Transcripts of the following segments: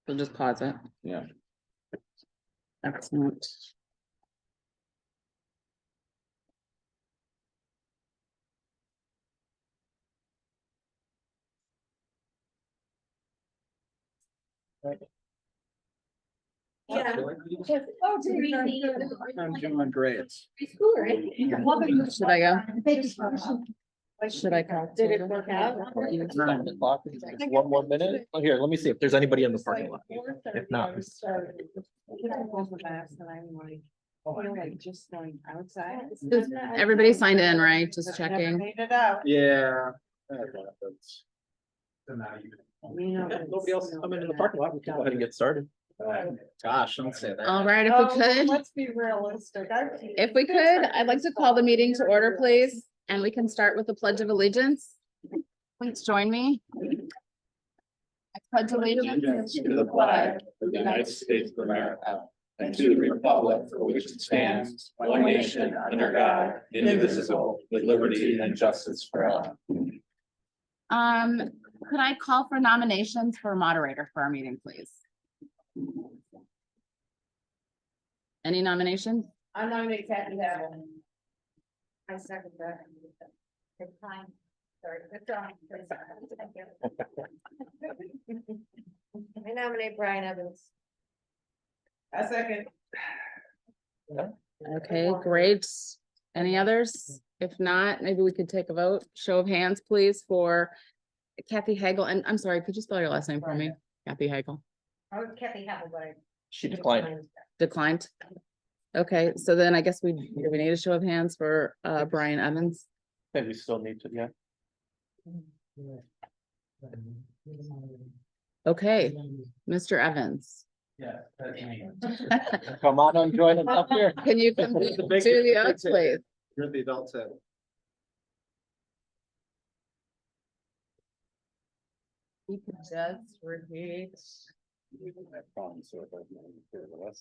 We'll just pause it. Yeah. Excellent. Yeah. I'm doing great. Should I go? Should I call? Did it work out? One more minute. Oh, here, let me see if there's anybody in the parking lot. If not. Just going outside. Everybody signed in, right? Just checking. Made it out. Yeah. Nobody else coming in the parking lot. We can go ahead and get started. Gosh, don't say that. All right, if Oh, we could, let's be realistic. if we could, I'd like to call the meeting to order, please. And we can start with the Pledge of Allegiance. Please join me. I pledge allegiance To the flag of the United States of America and to the republic for which it stands, one nation under God, indivisible, with liberty and justice for all. Could I call for nominations for moderator for our meeting, please? Any nominations? I nominate Kathy Hagel. I second that. It's fine. Sorry, it's on. I nominate Brian Evans. I second. Okay, great. Any others? If not, maybe we could take a vote. Show of hands, please, for Kathy Hagel. And I'm sorry, could you spell your last name for me? Kathy Hagel. I was Kathy Hagel, but I. She declined. Declined. Okay, so then I guess do we need a show of hands for Brian Evans? Maybe we still need to, yeah. Okay, Mr. Evans. Yeah. Come on and join us up here. Can you come to The big- the oath, please? You're the adult set. You can just repeat.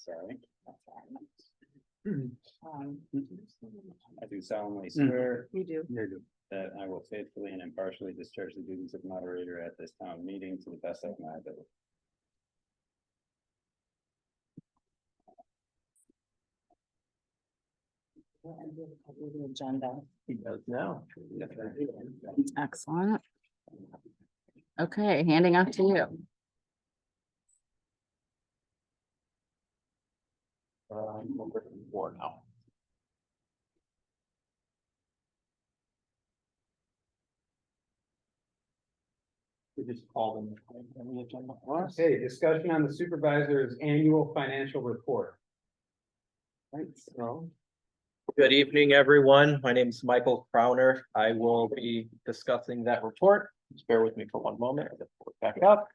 Sorry. I do solemnly swear You do. that I will faithfully and impartially discharge the duties of moderator at this town meeting to the best of my ability. Agenda. He does now. Excellent. Okay, handing off to you. Four now. We just call them on the agenda. Okay, discussion on the supervisor's annual financial report. Right, so. Good evening, everyone. My name is Michael Crowner. I will be discussing that report. Just bear with me for one moment. I'll get it back up.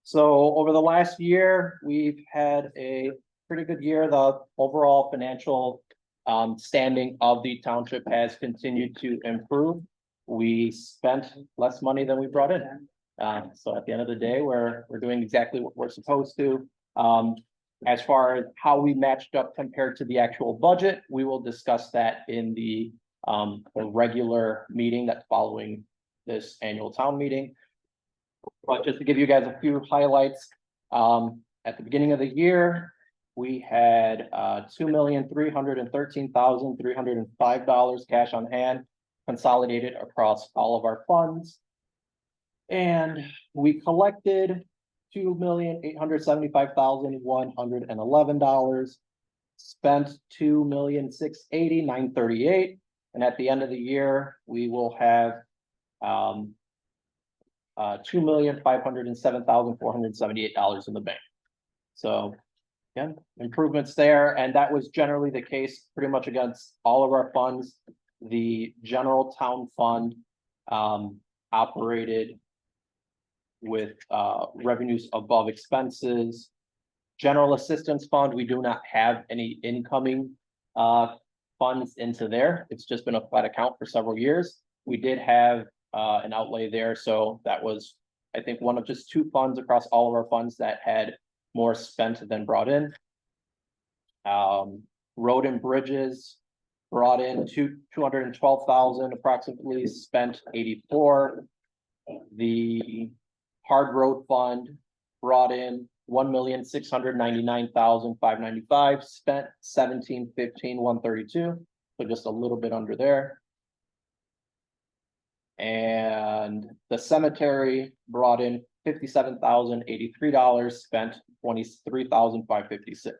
So over the last year, we've had a pretty good year. The overall financial standing of the township has continued to improve. We spent less money than we brought in. So at the end of the day, we're doing exactly what we're supposed to. As far as how we matched up compared to the actual budget, we will discuss that in the regular meeting that's following this annual town meeting. But just to give you guys a few highlights, at the beginning of the year, we had $2,313,305 cash on hand, consolidated across all of our funds. And we collected $2,875,111, spent $2,680,938, and at the end of the year, we will have $2,507,478 in the bank. So again, improvements there, and that was generally the case pretty much against all of our funds. The general town fund operated with revenues above expenses. General assistance fund, we do not have any incoming funds into there. It's just been a flat account for several years. We did have an outlay there, so that was, I think, one of just two funds across all of our funds that had more spent than brought in. Road and bridges brought in 212,000 approximately, spent 84. The hard road fund brought in 1,699,595, spent 17,15,132, so just a little bit under there. And the cemetery brought in $57,083, spent $23,556.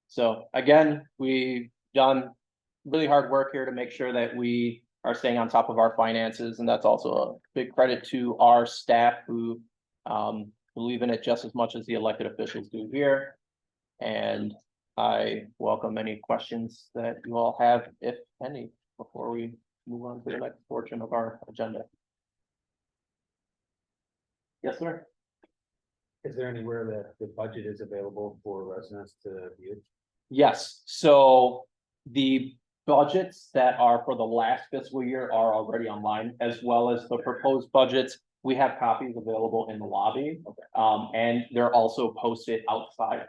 So again, we've done really hard work here to make sure that we are staying on top of our finances, and that's also a big credit to our staff who believe in it just as much as the elected officials do here. And I welcome any questions that you all have, if any, before we move on to the next portion of our agenda. Yes, sir. Is there anywhere that the budget is available for residents to view? Yes, so the budgets that are for the last fiscal year are already online, as well as the proposed budgets. We have copies available in the lobby, and they're also posted outside.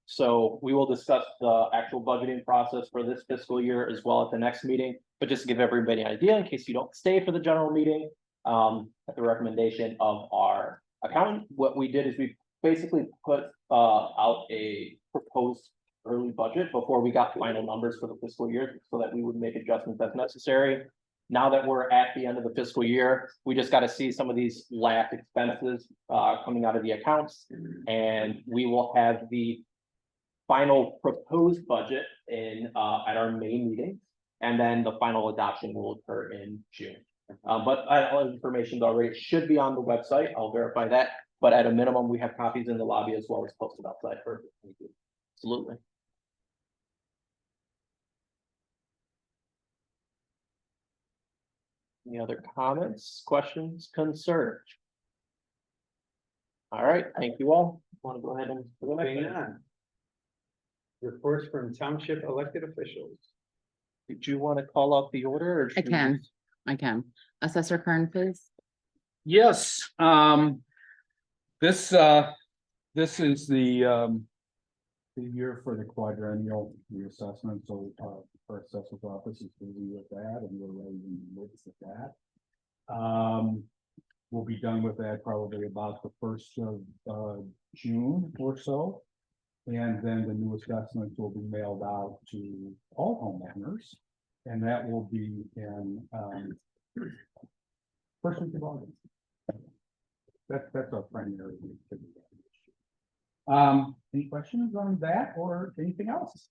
So we will discuss the actual budgeting process for this fiscal year as well at the next meeting, but just to give everybody an idea in case you don't stay for the general meeting, at the recommendation of our accountant, what we did is we basically put out a proposed early budget before we got final numbers for the fiscal year, so that we would make adjustments as necessary. Now that we're at the end of the fiscal year, we just got to see some of these last expenses coming out of the accounts, and we will have the final proposed budget in at our May meeting, and then the final adoption will occur in June. But all information already should be on the website. I'll verify that, but at a minimum, we have copies in the lobby as well as posted outside for. Absolutely. Any other comments, questions, concerns? All right, thank you all. Want to go ahead and. Hang on. Reports from township elected officials. Did you want to call out the order? Or I should we can. just- I can. Assessor Kern, please. Yes, this is the year for the quadrennial reassessment, so, our assessor's office is busy with that, and we're ready to move with that. We'll be done with that probably about the 1st of June or so. And then the new assessments will be mailed out to all homeowners, and that will be in, first week of August. That's our primary. Any questions on that or anything else?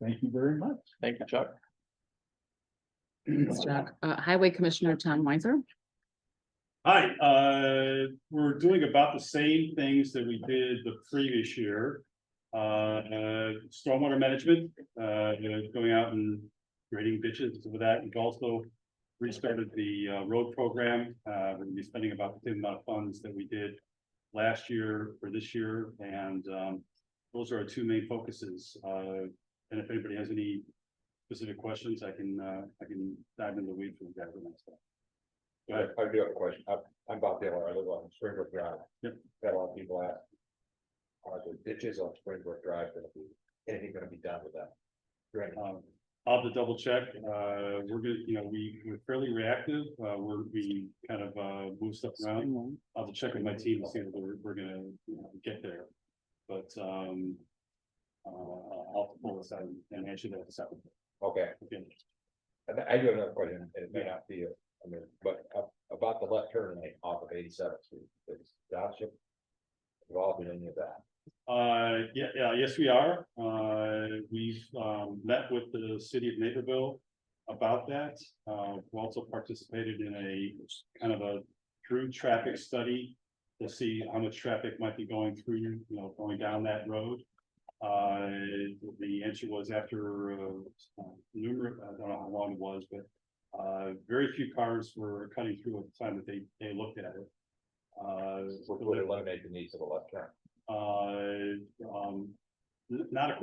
Thank you very much. Thank you, Chuck. Thanks, Chuck. Highway Commissioner Tom Weiser. Hi, we're doing about the same things that we did the previous year. Stormwater management, going out and grading ditches with that. We've also restarted the road program. We're gonna be spending about the same amount of funds that we did last year for this year, and those are our two main focuses. And if anybody has any specific questions, I can dive into the weeds with you guys on that stuff. Go ahead. I do have a question. I'm Bob Taylor. I live on Springbrook Drive. Yep. Got a lot of people ask, are the ditches on Springbrook Drive gonna be, anything gonna be done with that? Great. I'll have to double check. We're gonna, we're fairly reactive. We kind of move stuff around. I'll have to check with my team to see if we're gonna get there. But I'll have to pull this out and answer that separately. Okay. Okay. And I do have another question, and it may not be, but about the left turn lane off of 87th Street, is township involved in any of that? Yes, we are. We've met with the city of Naperville about that. We also participated in a kind of a through traffic study to see how much traffic might be going through, going down that road. The answer was after numerous, I don't know how long it was, but very few cars were cutting through at the time that they looked at it. Would eliminate the needs of a left turn. Not a,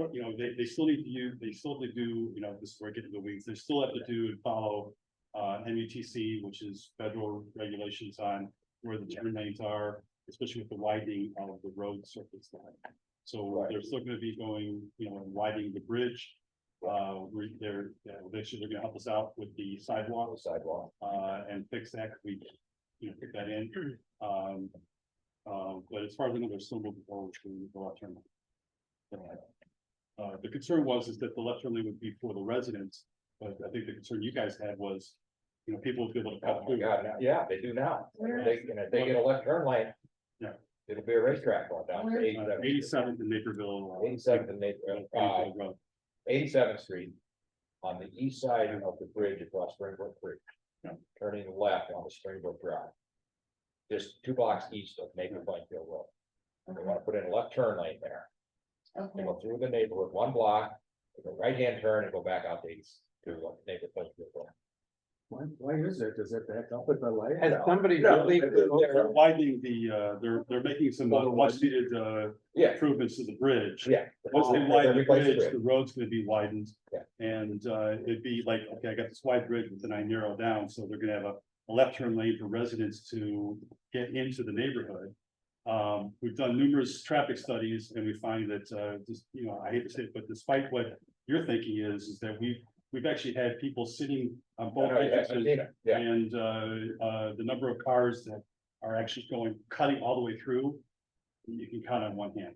they still need to use, they still have to do, this is where I get into the weeds, they still have to do and follow MUTC, which is federal regulations on where the turn lanes are, especially with the widening of the road surface line. So they're still going to be going, and widening the bridge. They're gonna help us out with the sidewalk, Sidewalk. and fix that, 'cause we, pick that in. But as far as I know, they're still moving forward to the left turn. The concern is that the left turn lane would be for the residents, but I think the concern you guys had was, people would be able to cut Oh my through. God, yeah, they do now. If they get a left turn lane. Yeah. It'll be a racetrack going down. Where- 87th in Naperville. 87th and Road. 87th Street. On the east side of the bridge across Springbrook Creek. Yeah. Turning left on the Springbrook Drive. Just 2 blocks east of Maple Plainfield Road. They want to put in a left turn lane there. They Okay, go through the neighborhood 1 block, take a right-hand turn and go back out to east to Maple Plainfield Road. Why is it? Does it back up with the light? Has somebody No, really? They're widening they're making some much needed Yeah, improvements to the bridge. yeah. Once they widen the Replace bridge, the road's gonna be widened. Yeah. And it'd be like, okay, I got this wide bridge, but then I narrow down, so they're gonna have a left turn lane for residents to get into the neighborhood. We've done numerous traffic studies and we find that just, I hate to say it, but despite what you're thinking is that we've actually had people sitting on both entrances. Yeah, And the number of cars that are actually cutting all the way through, you can count on one hand.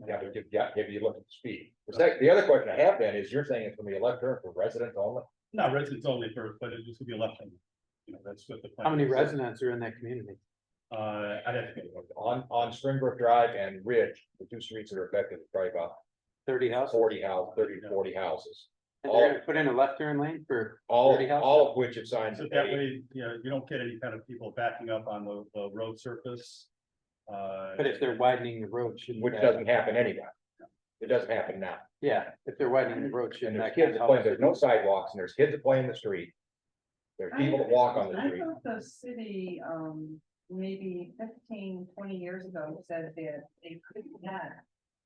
yeah, but if you look at the speed. The other question I have then is you're saying it's gonna be a left turn for residents only? Not residents only first, but it's just gonna be a left hand. That's what the. plan How many is. residents are in that community? I'd have to get it. On Springbrook Drive and Ridge, the 2 streets that are affected, is probably about 30 houses? 40 houses. And they're gonna put in a left turn lane for All 30 houses? of which have signed. So that way, you don't get any kind of people backing up on the road surface. But if they're widening the road, shouldn't Which that- doesn't happen anyway. It doesn't happen now. Yeah, if they're widening the road, And shouldn't there's that kids kind that of play, help? there's no sidewalks and there's kids that play in the street. There's people that walk on the I street. thought the city, maybe 15, 20 years ago said that they could not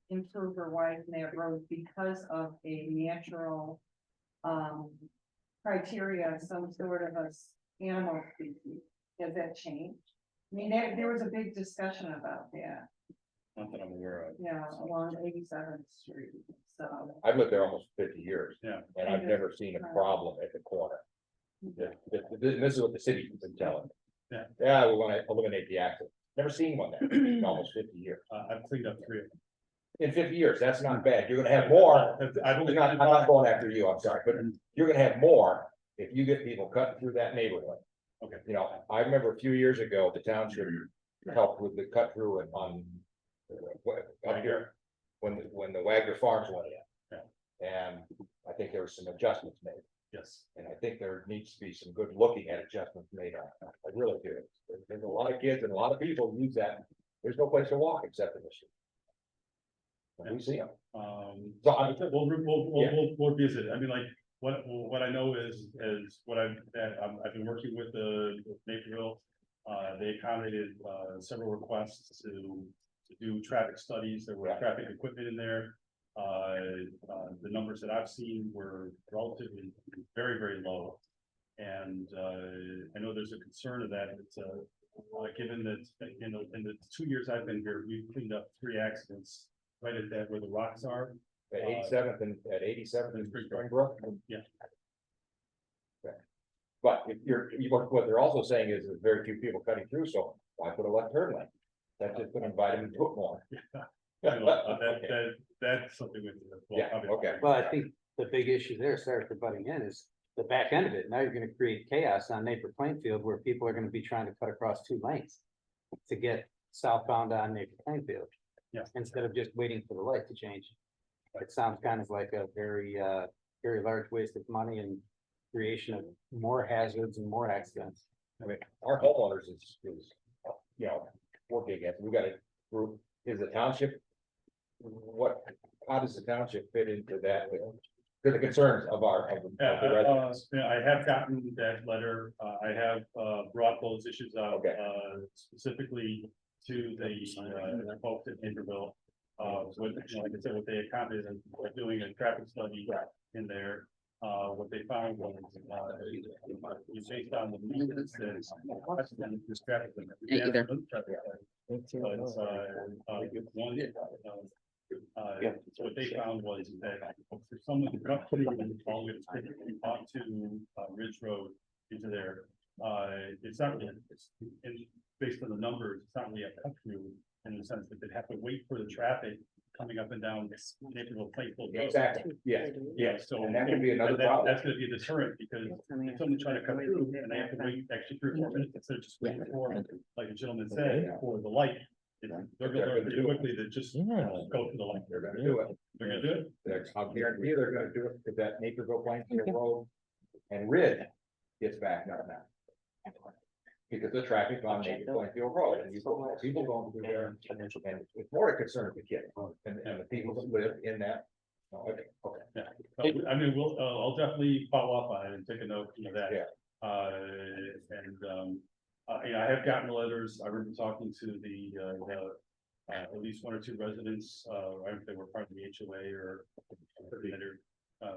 improve or widen that road because of a natural, criteria, some sort of animal species. Has that changed? I mean, there was a big discussion about that, Not that I'm aware of. along 87th Street, so. I've lived there almost 50 years. Yeah. And I've never seen a problem at the corner. This is what the city's been telling me. Yeah. Yeah, we wanna eliminate the accident. Never seen one there in almost 50 years. I've cleaned up 3 of them. In 50 years, that's not bad. You're gonna have more. I've only I'm not going after you, I'm sorry, but you're gonna have more if you get people cutting through that neighborhood. Okay. I remember a few years ago, the township helped with the cut through and on. Up here, when the Wagner Farms went in. And I think there were some adjustments made, Yes. and I think there needs to be some good looking at adjustments made on it. I really do. There's a lot of kids and a lot of people who use that. There's no place to walk except in the street. And we see them. So I'm- We'll visit. I mean, like, what I know is what I've been working with Naperville. They accommodated several requests to do traffic studies. There were traffic equipment in there. The numbers that I've seen were relatively very, very low. And I know there's a concern of that. It's given that, in the 2 years I've been here, we've cleaned up 3 accidents right at that where the rocks are. At 87th and at 87th and Springbrook. Yeah. Okay. But what they're also saying is there's very few people cutting through, so why put a left turn lane? That's just gonna invite them to do it more. That's something with. Yeah, okay. Well, I think the big issue there, sorry for butting in, is the back end of it. Now you're gonna create chaos on Napier Plainfield where people are gonna be trying to cut across 2 lanes to get southbound on Napier Plainfield. Yeah. Instead of just waiting for the light to change. It sounds kind of like a very, very large waste of money and creation of more hazards and more accidents. I mean, our homeowners is, working against, we got a group, is the township? How does the township fit into that, to the concerns of the residents? I have gotten that letter. I have brought those issues up Okay. Specifically to the folks at Naperville. Like I said, what they accommodated and doing a traffic study in there. What they found was based on the meters that this traffic limit. Either. But, one, Yeah. What they found was that for someone to cut through and all the way onto Ridge Road into there, it's not really, and based on the numbers, it's not really a cut through in the sense that they'd have to wait for the traffic coming up and down this Naperville Plainfield Road. Exactly, yeah. Yeah, so. And that could be another problem. That's gonna be a deterrent because if someone's trying to cut through and they have to wait actually 3 or 4 minutes instead of just waiting for, like the gentleman said, for the light. They're gonna learn pretty quickly to just go through the light. They're gonna do it. They're gonna do it. I'll guarantee you they're gonna do it, because that Naperville Plainfield Road and Ridge gets backed up now. Because the traffic on Naperville Plainfield Road, and you put people going through there, and it's more a concern of the kids, and the people that live in that. Okay, okay. Yeah, so, I mean, I'll definitely follow up on it and take a note of that. Yeah. You know, I have gotten letters, I remember talking to at least 1 or 2 residents, I don't know if they were part of the HOA or.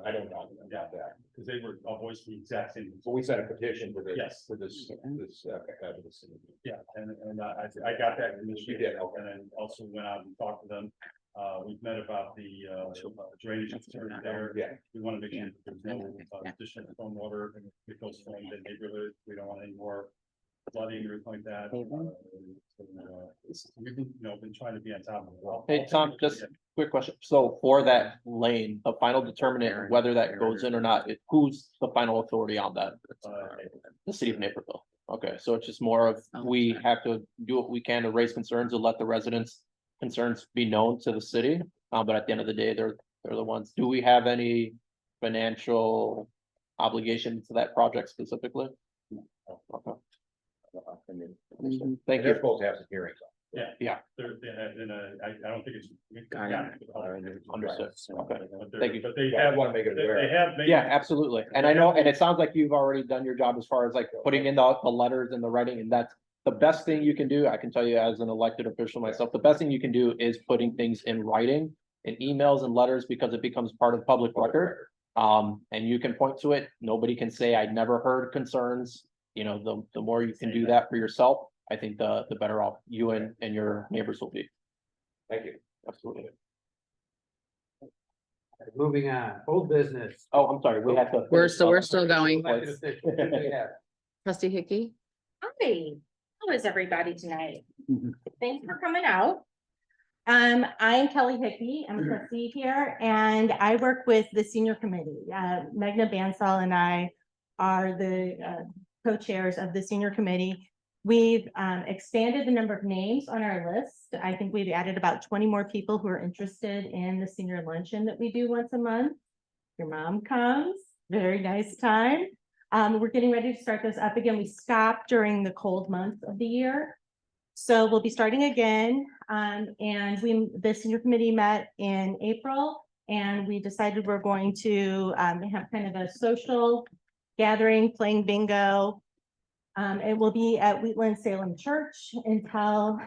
I don't know Yeah, about that. because they were all voiced the exact same. So we sent a petition for this. Yes. For this. Yeah, and I got that. You did, okay. And then also went out and talked to them. We've met about the drainage concern there. Yeah. We want to make sure that there's no additional stormwater that goes from the neighborhood. We don't want any more flooding or anything like that. We've been, been trying to be on top of it. Hey, Tom, just quick question. So for that lane, the final determinant whether that goes in or not, who's the final authority on that? The city of Naperville. Okay, so it's just more of, we have to do what we can to raise concerns and let the residents' concerns be known to the city. But at the end of the day, they're the ones. Do we have any financial obligation to that project specifically? Okay. Thank They're you. supposed to have some hearings. I don't think it's. Understood. Okay. But Thank you. But they I have, want to make it they aware. have. made- Yeah, absolutely. And I know, and it sounds like you've already done your job as far as like putting in the letters and the writing, and that's the best thing you can do. I can tell you as an elected official myself, the best thing you can do is putting things in writing, in emails and letters, because it becomes part of public record. And you can point to it. Nobody can say, I never heard concerns. The more you can do that for yourself, I think the better off you and your neighbors will be. Thank you. Absolutely. Moving on, old business. Oh, I'm sorry, we had to. We're still going. Elected officials, who do we have? Trustee Hickey? Hi, how is everybody tonight? Mhm. Thanks for coming out. I'm Kelly Hickey, I'm a trustee here, and I work with the senior committee. Megna Bansal and I are the co-chairs of the senior committee. We've expanded the number of names on our list. I think we've added about 20 more people who are interested in the senior luncheon that we do once a month. Your mom comes, very nice time. We're getting ready to start this up again. We stopped during the cold months of the year. So we'll be starting again. And the senior committee met in April, and we decided we're going to have kind of a social gathering, playing bingo. It will be at Wheatland Salem Church until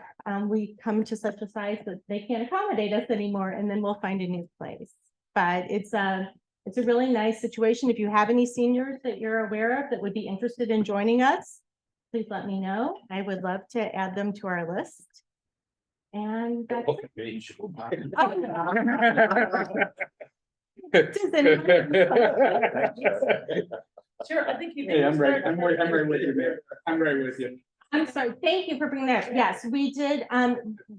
we come to such a size that they can't accommodate us anymore, and then we'll find a new place. But it's a really nice situation. If you have any seniors that you're aware of that would be interested in joining us, please let me know. I would love to add them to our list. And that's it. Does anyone- Sure, I think you. Hey, I'm right with you, Mayor. I'm right with you. I'm sorry, thank you for bringing that. up. Yes, we did.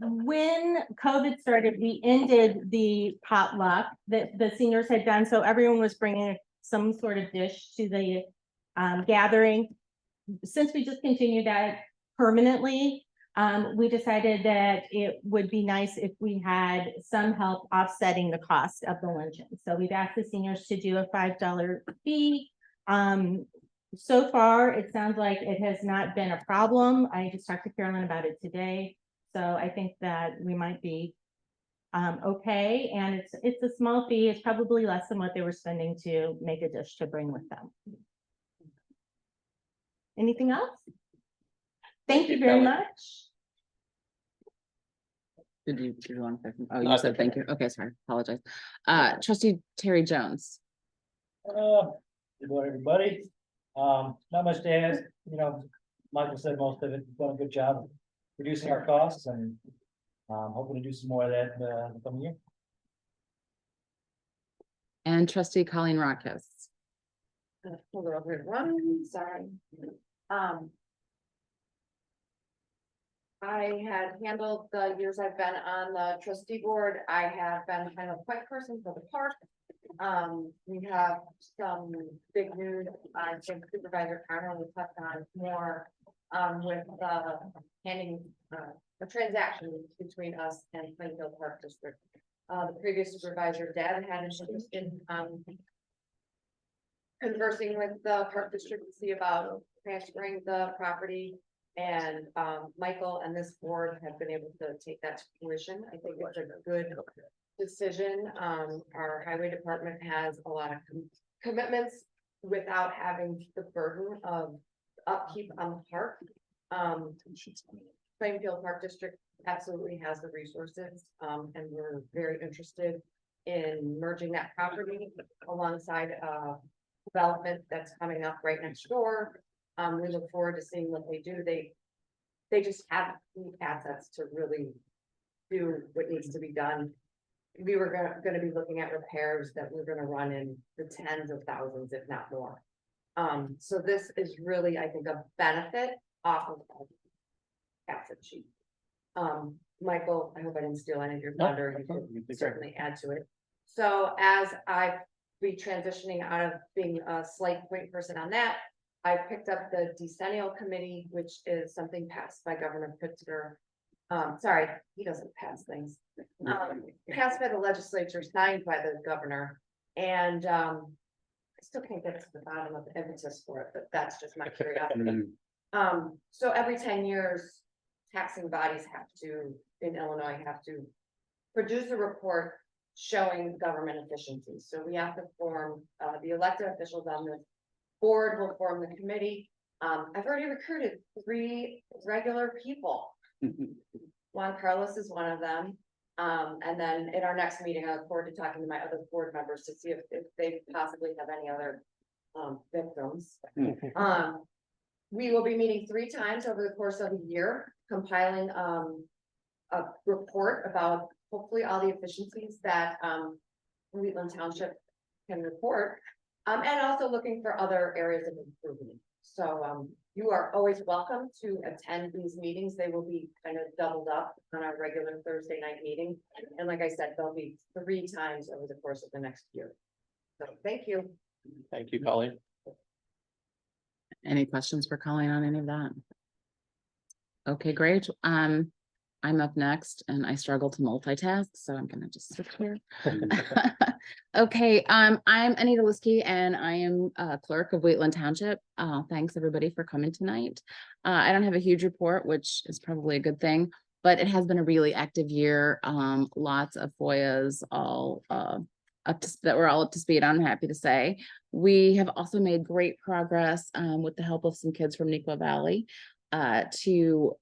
When COVID started, we ended the potluck that the seniors had done. So everyone was bringing some sort of dish to the gathering. Since we just continued that permanently, we decided that it would be nice if we had some help offsetting the cost of the luncheon. So we've asked the seniors to do a $5 fee. So far, it sounds like it has not been a problem. I just talked to Carolyn about it today. So I think that we might be okay. And it's a small fee. It's probably less than what they were spending to make a dish to bring with them. Anything else? Thank you very much. Did you want to? Oh, No, you said thank you. Okay, sorry, apologize. Trustee Terry Jones. Good morning, everybody. Not much to add, Michael said most of it, we've done a good job reducing our costs and hoping to do some more of that in the coming year. and trustee Colleen Rockus. Hold over and run, sorry. I had handled the years I've been on the trustee board. I have been kind of point person for the park. We have some big news. I think Supervisor Carter will touch on more with handing a transaction between us and Plainfield Park District. The previous supervisor, Deb, had an interest in conversing with the park district to see about transferring the property. And Michael and this board have been able to take that to fruition. I think it's a good decision. Our highway department has a lot of commitments without having the burden of upkeep on the park. Plainfield Park District absolutely has the resources, and we're very interested in merging that property alongside development that's coming up right next door. We look forward to seeing what they do. They just have the assets to really do what needs to be done. We were gonna be looking at repairs that we're gonna run in the tens of thousands, if not more. So this is really, I think, a benefit off of the asset sheet. Michael, I hope I didn't steal any of your thunder. You can certainly add to it. So as I be transitioning out of being a slight point person on that, I picked up the decennial committee, which is something passed by Governor Pritzker. Sorry, he doesn't pass things. Passed by the legislature, signed by the governor. And I still can't get to the bottom of the impetus for it, but that's just my curiosity. So every 10 years, taxing bodies have to, in Illinois, have to produce a report showing government efficiency. So we have to form, the elected officials on this board will form the committee. I've already recruited 3 regular people. Juan Carlos is one of them. And then in our next meeting, I look forward to talking to my other board members to see if they possibly have any other victims. We will be meeting 3 times over the course of a year, compiling a report about hopefully all the efficiencies that Wheatland Township can report. And also looking for other areas of improvement. So you are always welcome to attend these meetings. They will be kind of doubled up on our regular Thursday night meeting. And like I said, they'll be 3 times over the course of the next year. So thank you. Thank you, Colleen. Any questions for Colleen on any of that? Okay, great. I'm up next and I struggle to multitask, so I'm gonna just switch here. Okay, I'm Anita Liskey and I am clerk of Wheatland Township. Thanks everybody for coming tonight. I don't have a huge report, which is probably a good thing, but it has been a really active year. Lots of FOIAs, all that we're all up to speed on, I'm happy to say. We have also made great progress with the help of some kids from Neuqua Valley to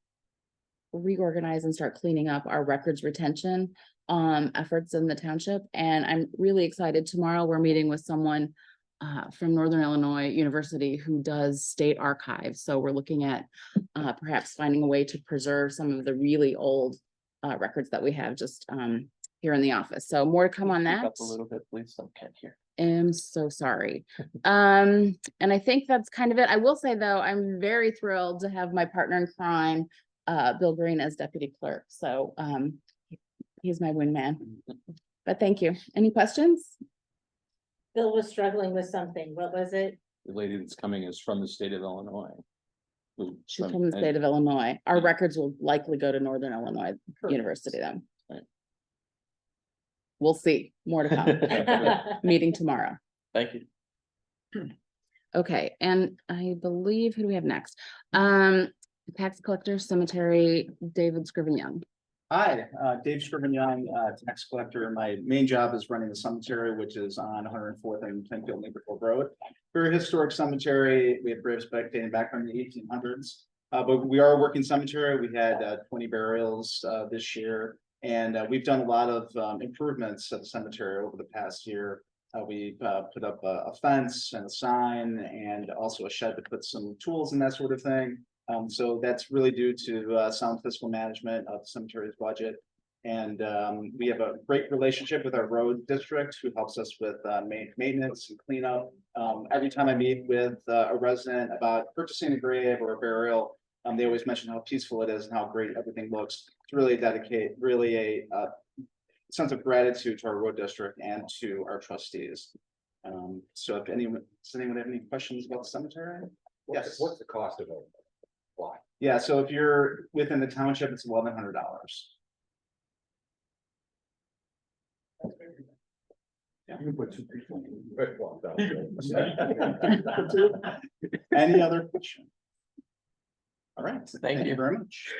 reorganize and start cleaning up our records retention efforts in the township. And I'm really excited. Tomorrow we're meeting with someone from Northern Illinois University who does state archives. So we're looking at perhaps finding a way to preserve some of the really old records that we have just here in the office. So more to come on that. Up a little bit, please. I can't hear. I'm so sorry. And I think that's kind of it. I will say though, I'm very thrilled to have my partner in crime, Bill Green, as deputy clerk. So he's my wingman. But thank you. Any questions? Bill was struggling with something. What was it? The lady that's coming is from the state of Illinois. She's from the state of Illinois. Our records will likely go to Northern Illinois University then. Right. We'll see. More to come. Meeting tomorrow. Thank you. Okay, and I believe, who do we have next? Tax collector, cemetery, David Scriven Young. Hi, Dave Scriven Young, tax collector. My main job is running the cemetery, which is on 104th and Plainfield Neighborhood Road. Very historic cemetery. We have graves dating back from the 1800s. But we are a working cemetery. We had 20 burials this year. And we've done a lot of improvements at the cemetery over the past year. We put up a fence and a sign and also a shed to put some tools and that sort of thing. So that's really due to sound fiscal management of the cemetery's budget. And we have a great relationship with our road district who helps us with maintenance and cleanup. Every time I meet with a resident about purchasing a grave or a burial, they always mention how peaceful it is and how great everything looks. It's really a sense of gratitude to our road district and to our trustees. So if anyone, does anyone have any questions about the cemetery? Yes. What's the cost of it? Why? Yeah, so if you're within the township, it's $1,100. You can put 2 people in. Well, Any other question? All right, Thank thank you you. very much.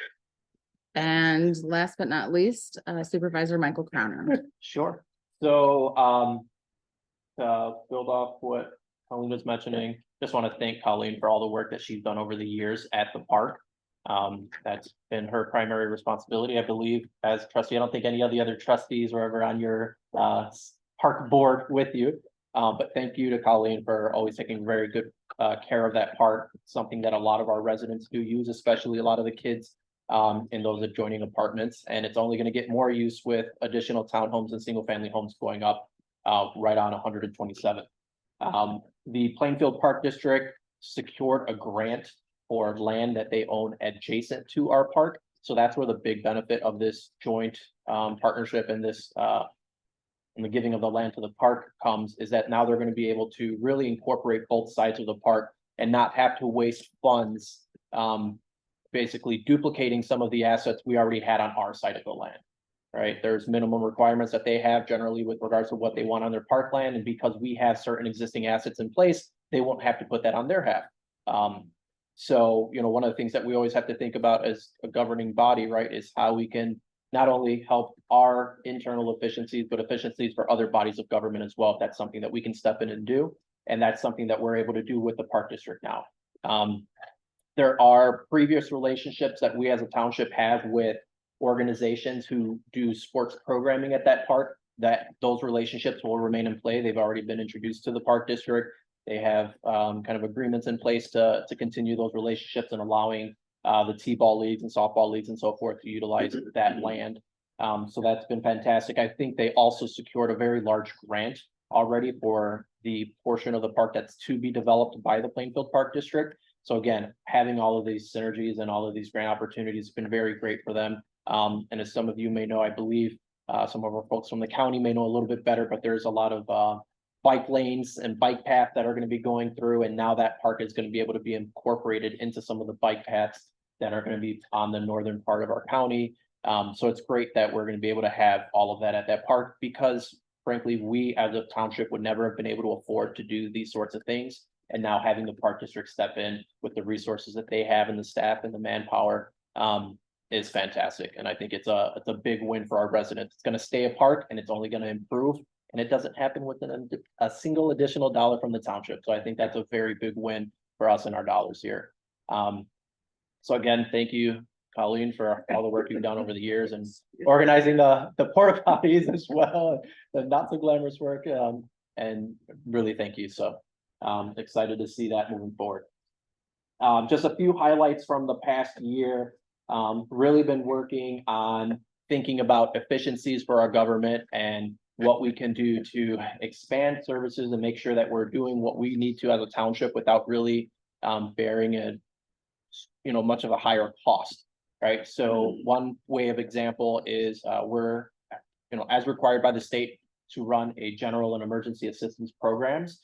And last but not least, Supervisor Michael Crowner. Sure. So, to build off what Colleen was mentioning, just want to thank Colleen for all the work that she's done over the years at the park. That's been her primary responsibility, I believe, as trustee. I don't think any of the other trustees were ever on your, park board with you. But thank you to Colleen for always taking very good, care of that park. Something that a lot of our residents do use, especially a lot of the kids in those adjoining apartments, and it's only going to get more use with additional townhomes and single family homes going up right on 127. The Plainfield Park District secured a grant for land that they own adjacent to our park. So that's where the big benefit of this joint partnership and this and the giving of the land to the park comes, is that now they're going to be able to really incorporate both sides of the park and not have to waste funds basically duplicating some of the assets we already had on our side of the land. Right, there's minimum requirements that they have generally with regards to what they want on their parkland, and because we have certain existing assets in place, they won't have to put that on their half. So, you know, one of the things that we always have to think about as a governing body, right, is how we can not only help our internal efficiencies, but efficiencies for other bodies of government as well. If that's something that we can step in and do, and that's something that we're able to do with the park district now. There are previous relationships that we as a township have with organizations who do sports programming at that park, that those relationships will remain in play. They've already been introduced to the park district. They have kind of agreements in place to continue those relationships and allowing the t-ball leagues and softball leagues and so forth to utilize that land. So that's been fantastic. I think they also secured a very large grant already for the portion of the park that's to be developed by the Plainfield Park District. So again, having all of these synergies and all of these grant opportunities has been very great for them. And as some of you may know, I believe some of our folks from the county may know a little bit better, but there's a lot of bike lanes and bike paths that are going to be going through. And now that park is going to be able to be incorporated into some of the bike paths that are going to be on the northern part of our county. So it's great that we're going to be able to have all of that at that park, because frankly, we as a township would never have been able to afford to do these sorts of things. And now having the park district step in with the resources that they have and the staff and the manpower is fantastic. And I think it's a big win for our residents. It's going to stay a park and it's only going to improve. And it doesn't happen with a single additional dollar from the township. So I think that's a very big win for us and our dollars here. So again, thank you, Colleen, for all the work you've done over the years and organizing the porta potties as well, the not so glamorous work. And really thank you. So excited to see that moving forward. Just a few highlights from the past year. Really been working on thinking about efficiencies for our government and what we can do to expand services and make sure that we're doing what we need to as a township without really bearing much of a higher cost, right? So one way of example is we're, as required by the state to run a general and emergency assistance programs.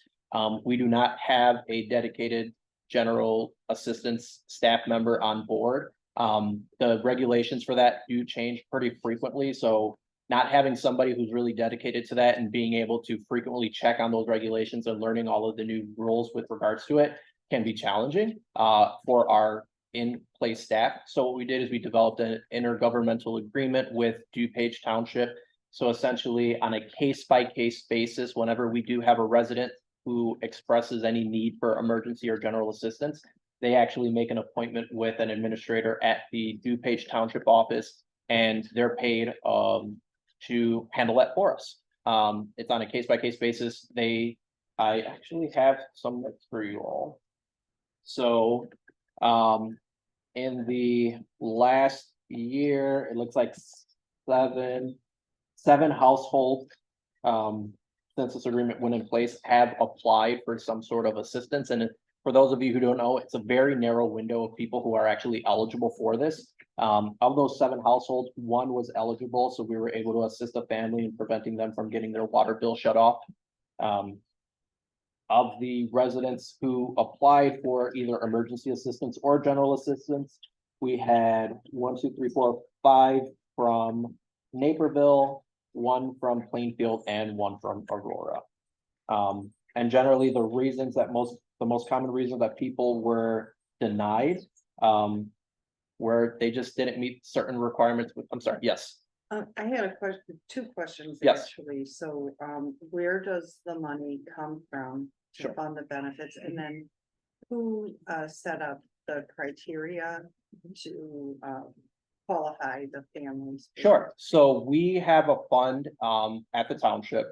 We do not have a dedicated general assistance staff member on board. The regulations for that do change pretty frequently. So not having somebody who's really dedicated to that and being able to frequently check on those regulations and learning all of the new rules with regards to it can be challenging for our in-place staff. So what we did is we developed an intergovernmental agreement with DuPage Township. So essentially on a case-by-case basis, whenever we do have a resident who expresses any need for emergency or general assistance, they actually make an appointment with an administrator at the DuPage Township office, and they're paid to handle that for us. It's on a case-by-case basis. I actually have some notes for you all. So in the last year, it looks like seven households. Since this agreement went in place, have applied for some sort of assistance, and for those of you who don't know, it's a very narrow window of people who are actually eligible for this. Of those seven households, one was eligible, so we were able to assist a family in preventing them from getting their water bill shut off. Of the residents who applied for either emergency assistance or general assistance, we had 5 from Naperville, one from Plainfield, and one from Aurora. And generally, the most common reason that people were denied, where they just didn't meet certain requirements. I'm sorry, yes. I had a question, two questions Yes. actually. So, where does the money come from to Sure. fund the benefits? And then who, set up the criteria to, qualify the families? Sure, so we have a fund at the township.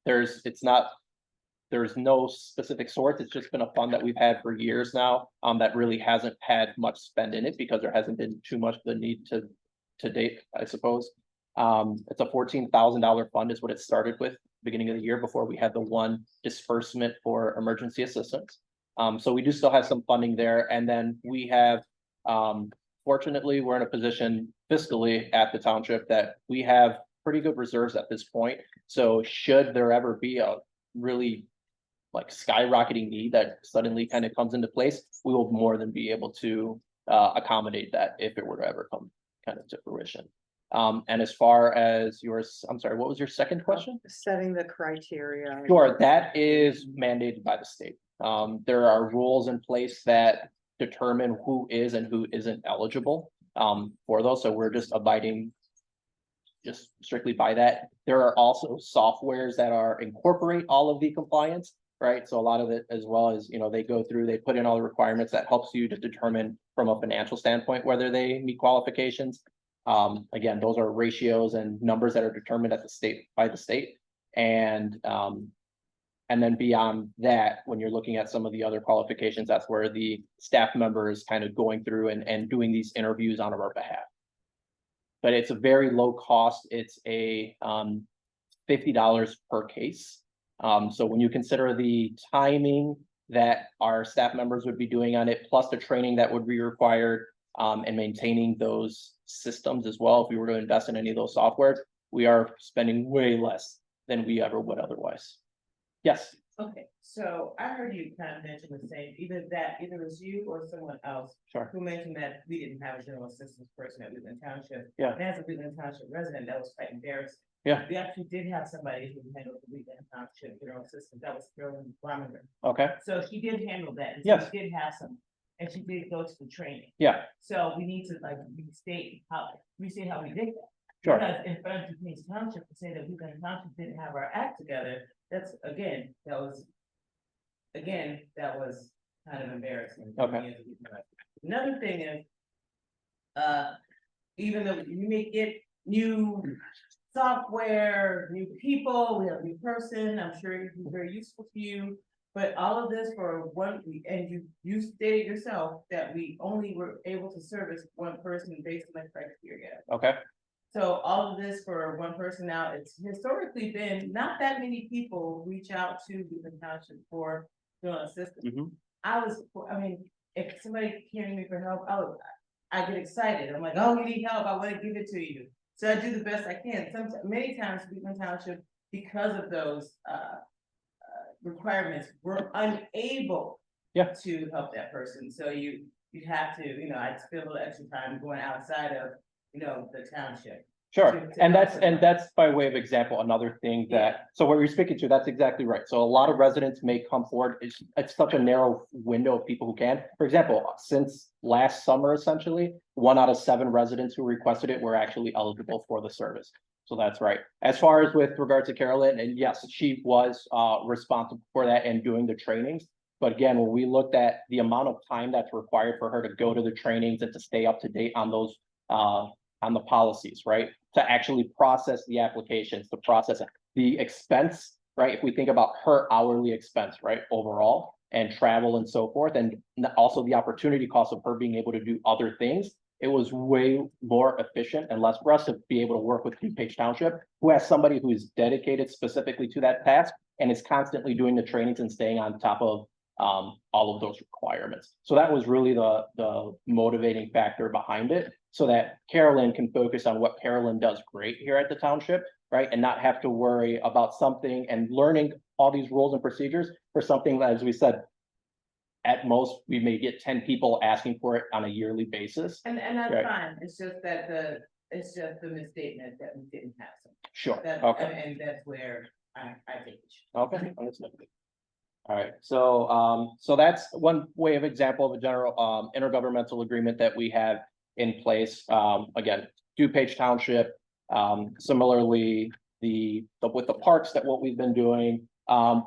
There's no specific source, it's just been a fund that we've had for years now, that really hasn't had much spend in it because there hasn't been too much of the need to date, I suppose. It's a $14,000 fund is what it started with beginning of the year before we had the one disbursement for emergency assistance. So we do still have some funding there, and then we have, fortunately, we're in a position fiscally at the township that we have pretty good reserves at this point. So should there ever be a really like skyrocketing need that suddenly kind of comes into place, we will more than be able to accommodate that if it were to ever come kind of to fruition. And as far as yours, I'm sorry, what was your second question? Setting the criteria. Sure, that is mandated by the state. There are rules in place that determine who is and who isn't eligible for those. So we're just abiding just strictly by that. There are also softwares that are incorporate all of the compliance, right? So a lot of it, as well as, they go through, they put in all the requirements that helps you to determine from a financial standpoint whether they meet qualifications. Again, those are ratios and numbers that are determined at the state by the state. And then beyond that, when you're looking at some of the other qualifications, that's where the staff member is kind of going through and doing these interviews on our behalf. But it's a very low cost. It's a $50 per case. So when you consider the timing that our staff members would be doing on it, plus the training that would be required, and maintaining those systems as well, if we were to invest in any of those softwares, we are spending way less than we ever would otherwise. Yes. Okay, so I heard you kind of mention the same, either it was you or someone else. Sure. Who mentioned that we didn't have a general assistance person at Wheatland Township. Yeah. And as a Wheatland Township resident, that was quite embarrassing. Yeah. We actually did have somebody who handled the Wheatland Township general assistance, that was Carolyn Brommer. Okay. So she did handle that. And Yes. She did have some, and she did go to the training. Yeah. So we need to restate how we did that. Sure. Because in front of Wheatland Township to say that Wheatland Township didn't have our act together, that was kind of embarrassing. Okay. Another thing is, even though you may get new software, new people, we have a new person, I'm sure it can be very useful to you. But all of this for one, and you stated yourself that we only were able to service one person based on the criteria. Okay. So all of this for one person now, it's historically been not that many people reach out to the township for general assistance. Mm-hmm. If somebody came to me for help, I get excited. I'm like, oh, you need help, I want to give it to you. So I do the best I can. Many times Wheatland Township, because of those requirements, we're unable to help that person. So you have to, I spend a little extra time going outside of the township. Sure, and that's by way of example, another thing that, so what you're speaking to, that's exactly right. So a lot of residents may come forward, it's such a narrow window of people who can. For example, since last summer, essentially, 1 out of 7 residents who requested it were actually eligible for the service. So that's right. As far as with regard to Carolyn, and yes, she was responsible for that and doing the trainings. But again, when we looked at the amount of time that's required for her to go to the trainings and to stay up to date on those on the policies, right? To actually process the applications, to process the expense, right? If we think about her hourly expense, right, overall, and travel and so forth, and also the opportunity cost of her being able to do other things, it was way more efficient and less for us to be able to work with DuPage Township, who has somebody who is dedicated specifically to that task and is constantly doing the trainings and staying on top of all of those requirements. So that was really the motivating factor behind it, so that Carolyn can focus on what Carolyn does great here at the township, right? And not have to worry about something and learning all these rules and procedures for something that, as we said, at most, we may get 10 people asking for it on a yearly basis. And that's Right. fine, it's just that it's just the misstatement that we didn't have some. Sure, That, okay, and that's where I think. okay, understood. All right, so that's one way of example of a general intergovernmental agreement that we have in place. Again, DuPage Township, similarly, with the parks, that what we've been doing.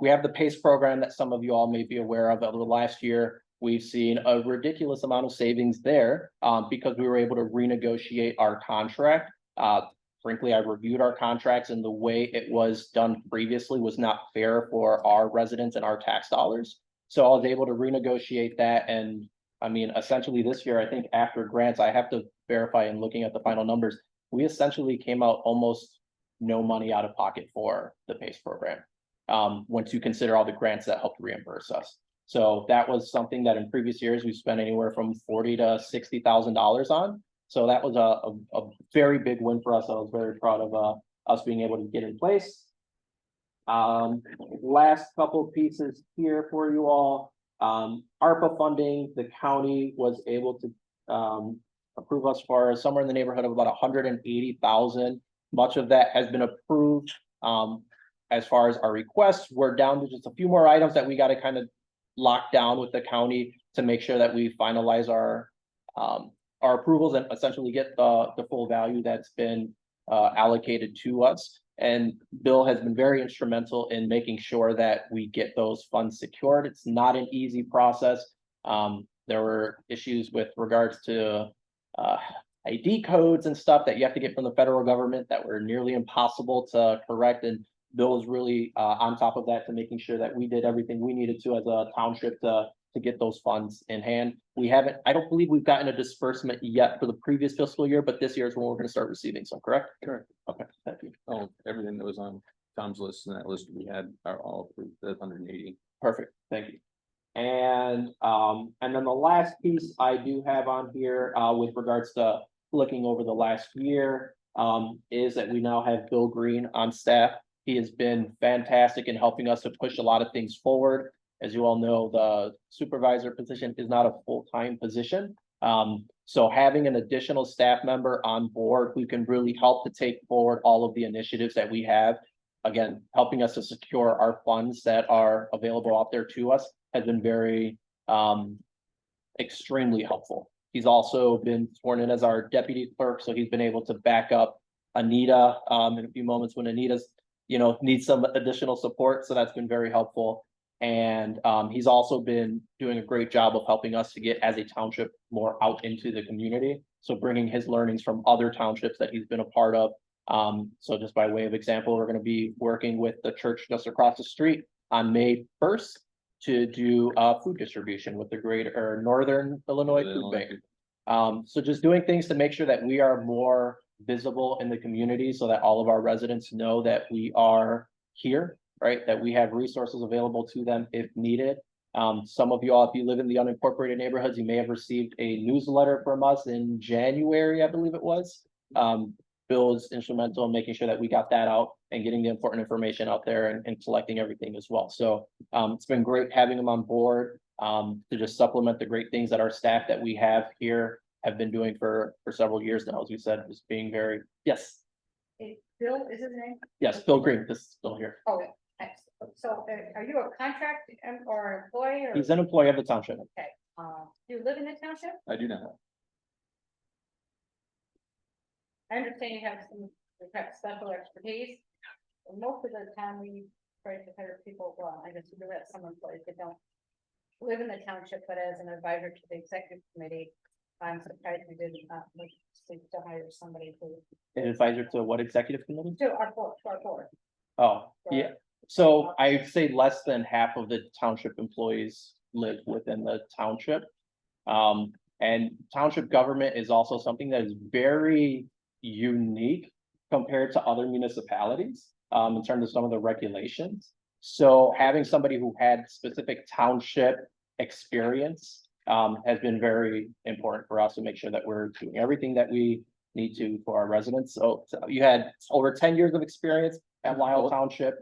We have the PACE program that some of you all may be aware of. Over the last year, we've seen a ridiculous amount of savings there because we were able to renegotiate our contract. Frankly, I reviewed our contracts, and the way it was done previously was not fair for our residents and our tax dollars. So I was able to renegotiate that. And I mean, essentially this year, I think after grants, I have to verify and looking at the final numbers, we essentially came out almost no money out of pocket for the PACE program. Once you consider all the grants that helped reimburse us. So that was something that in previous years, we spent anywhere from $40,000 to $60,000 on. So that was a very big win for us. I was very proud of us being able to get in place. Last couple pieces here for you all. ARPA funding, the county was able to approve us for somewhere in the neighborhood of about 180,000. Much of that has been approved. As far as our requests, we're down to just a few more items that we got to kind of lock down with the county to make sure that we finalize our approvals and essentially get the full value that's been allocated to us. And Bill has been very instrumental in making sure that we get those funds secured. It's not an easy process. There were issues with regards to ID codes and stuff that you have to get from the federal government that were nearly impossible to correct. And Bill was really on top of that, to making sure that we did everything we needed to as a township to get those funds in hand. I don't believe we've gotten a disbursement yet for the previous fiscal year, but this year is when we're going to start receiving some, correct? Correct. Okay, thank you. Oh, everything that was on Tom's list and that list we had are all approved, the 180. Perfect, thank you. And then the last piece I do have on here with regards to looking over the last year is that we now have Bill Green on staff. He has been fantastic in helping us to push a lot of things forward. As you all know, the supervisor position is not a full-time position. So having an additional staff member on board who can really help to take forward all of the initiatives that we have, again, helping us to secure our funds that are available out there to us, has been very extremely helpful. He's also been sworn in as our deputy clerk, so he's been able to back up Anita in a few moments when Anita's needs some additional support. So that's been very helpful. And he's also been doing a great job of helping us to get as a township more out into the community. So bringing his learnings from other townships that he's been a part of. So just by way of example, we're going to be working with the church just across the street on May 1st to do food distribution with the Greater Northern Illinois Food Bank. So just doing things to make sure that we are more visible in the community so that all of our residents know that we are here, right? That we have resources available to them if needed. Some of you all, if you live in the unincorporated neighborhoods, you may have received a newsletter from us in January, I believe it was. Bill was instrumental in making sure that we got that out and getting the important information out there and collecting everything as well. So it's been great having him on board to just supplement the great things that our staff that we have here have been doing for several years now, as we said, just being very, yes. Bill, is his name? Yes, Bill Green, this is Bill here. Oh, so are you a contract or employee or? He's an employee of the township. Okay, do you live in the township? I do not. I understand you have some special expertise. And most of the time we try to hire people, well, I guess we do have some employees that don't live in the township, but as an advisor to the executive committee, I'm surprised we did not look to hire somebody who. An advisor to what executive committee? To our board. Oh, yeah. So I'd say less than half of the township employees live within the township. And township government is also something that is very unique compared to other municipalities, in terms of some of the regulations. So having somebody who had specific township experience, has been very important for us to make sure that we're doing everything that we need to for our residents. So you had over 10 years of experience at Lyle Township.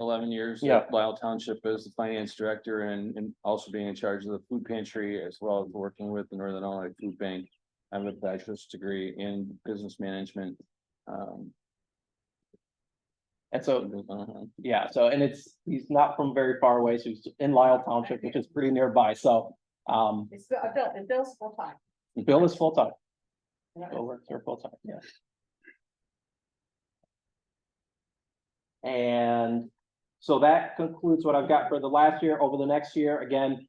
11 years. Yeah. At Lyle Township as the finance director and also being in charge of the food pantry as well as working with the Northern Illinois Food Bank. I have a bachelor's degree in business management. And so, yeah, so, and he's not from very far away, so he's in Lyle Township, which is pretty nearby, so, It's Bill's full time. Bill is full-time. Bill works here full-time, yeah. And so that concludes what I've got for the last year. Over the next year, again,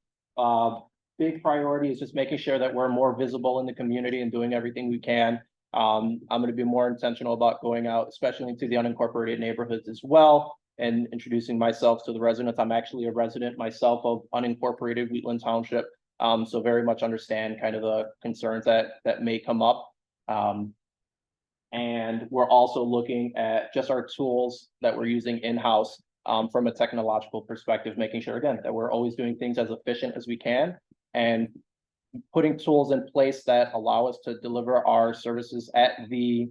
big priority is just making sure that we're more visible in the community and doing everything we can. I'm gonna be more intentional about going out, especially into the unincorporated neighborhoods as well, and introducing myself to the residents. I'm actually a resident myself of unincorporated Wheatland Township. So very much understand kind of the concerns that may come up. And we're also looking at just our tools that we're using in-house, from a technological perspective, making sure again, that we're always doing things as efficient as we can. And putting tools in place that allow us to deliver our services at the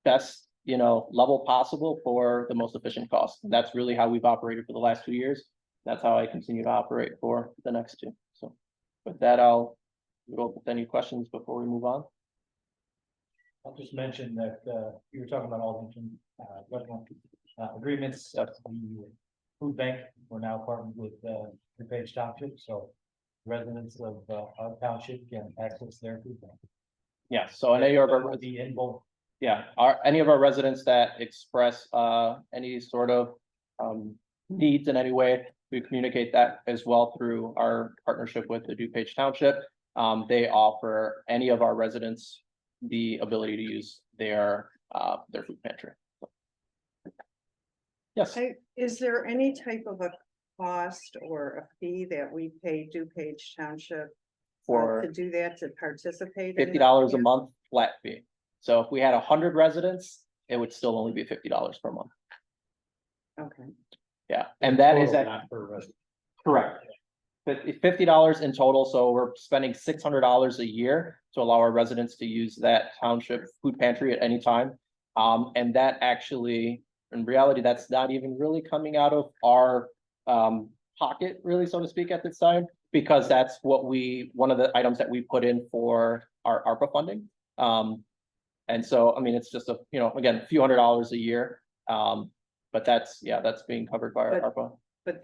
best, level possible for the most efficient cost. And that's really how we've operated for the last 2 years. That's how I continue to operate for the next 2. So with that, I'll go with any questions before we move on. I'll just mention that, you were talking about all the agreements, the food bank, we're now partnered with, DuPage Township, so residents of, our township can access their food bank. Yeah, so any of our, The in both. yeah, any of our residents that express any sort of needs in any way, we communicate that as well through our partnership with the DuPage Township. They offer any of our residents the ability to use their food pantry. Yes, Is there any type of a cost or a fee that we pay DuPage Township for to do that, to participate? in $50 a that? month flat fee. So if we had 100 residents, it would still only be $50 per month. Okay. Yeah, and that is Total, at not per resident. correct. $50 in total, so we're spending $600 a year to allow our residents to use that township food pantry at any time. And that actually, in reality, that's not even really coming out of our pocket, really, so to speak, at this time, because that's what one of the items that we put in for our ARPA funding. And so, I mean, it's just again, a few $100s a year. But that's being covered by our ARPA. But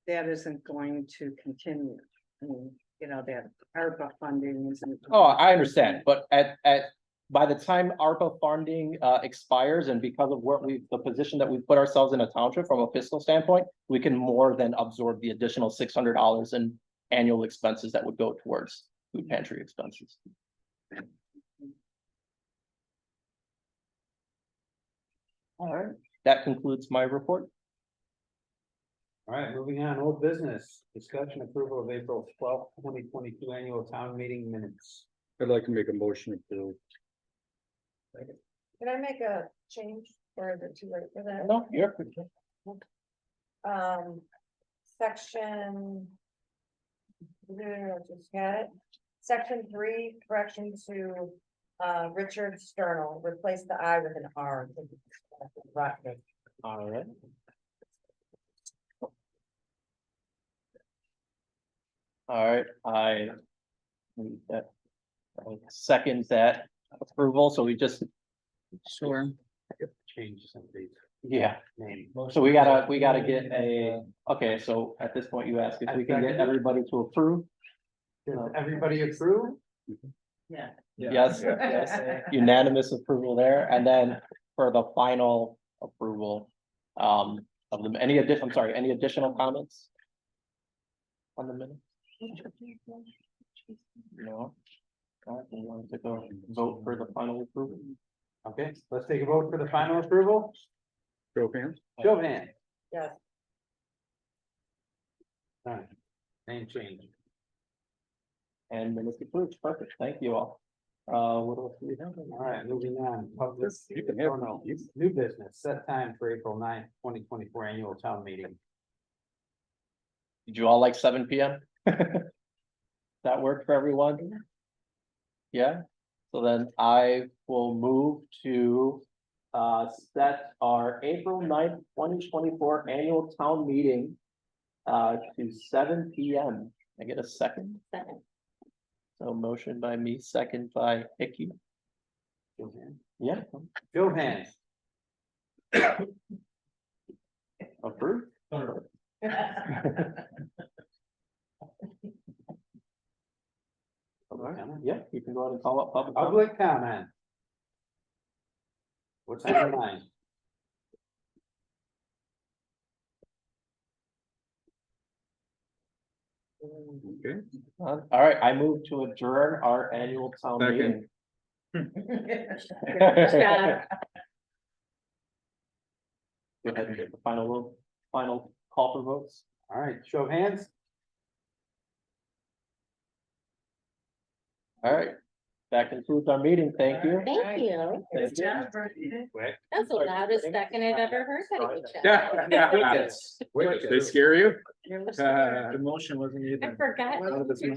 that isn't going to continue. I mean, that ARPA funding isn't. Oh, I understand, but by the time ARPA funding expires, and because of the position that we've put ourselves in a township from a fiscal standpoint, we can more than absorb the additional $600 in annual expenses that would go towards food pantry expenses. All right, that concludes my report. All right, moving on, old business, discussion approval of April 12th, 2022 annual town meeting minutes. I'd like to make a motion to. Can I make a change or is it too late for that? No, you're. Section. I just had it. Section 3, correction to Richard Sternal, replace the I with an R. Right. All right. All right, I second that approval, so we just, Sure. Change something. yeah. Name. So we gotta get okay, so at this point you ask if we can get everybody to approve. Does everybody approve? Yeah. Yes, yes, unanimous approval there, and then for the final approval, of them, any additional comments? On the minute? No. All right, we want to go vote for the final approval. Okay, let's take a vote for the final approval. Show of hands. Show of hands. Yes. All right, name change. And minutes approved. Perfect. Thank you all. What else do we have? All right, moving on. Public- You can have oh, no, New business, set time for April 9th, 2024 annual town meeting. Did you all like 7 PM? That worked for everyone? Yeah, so then I will move to set our April 9th, 2024 annual town meeting to 7 PM. I get a second? Second. So motion by me, second by Hickey. Yeah, Show of hands. approved. Yeah, you can go ahead and call up public. comment. Public comment. What's on your mind? Okay. All right, I move to adjourn our annual town Second. meeting. job. Go ahead and get the final call for votes. All right, show of hands. All right, that concludes our meeting. Thank you. Thank you. Thank you. Quick. That's the loudest second I've ever heard. Yeah. They scare you? You're Uh, The motion wasn't I even. forgot.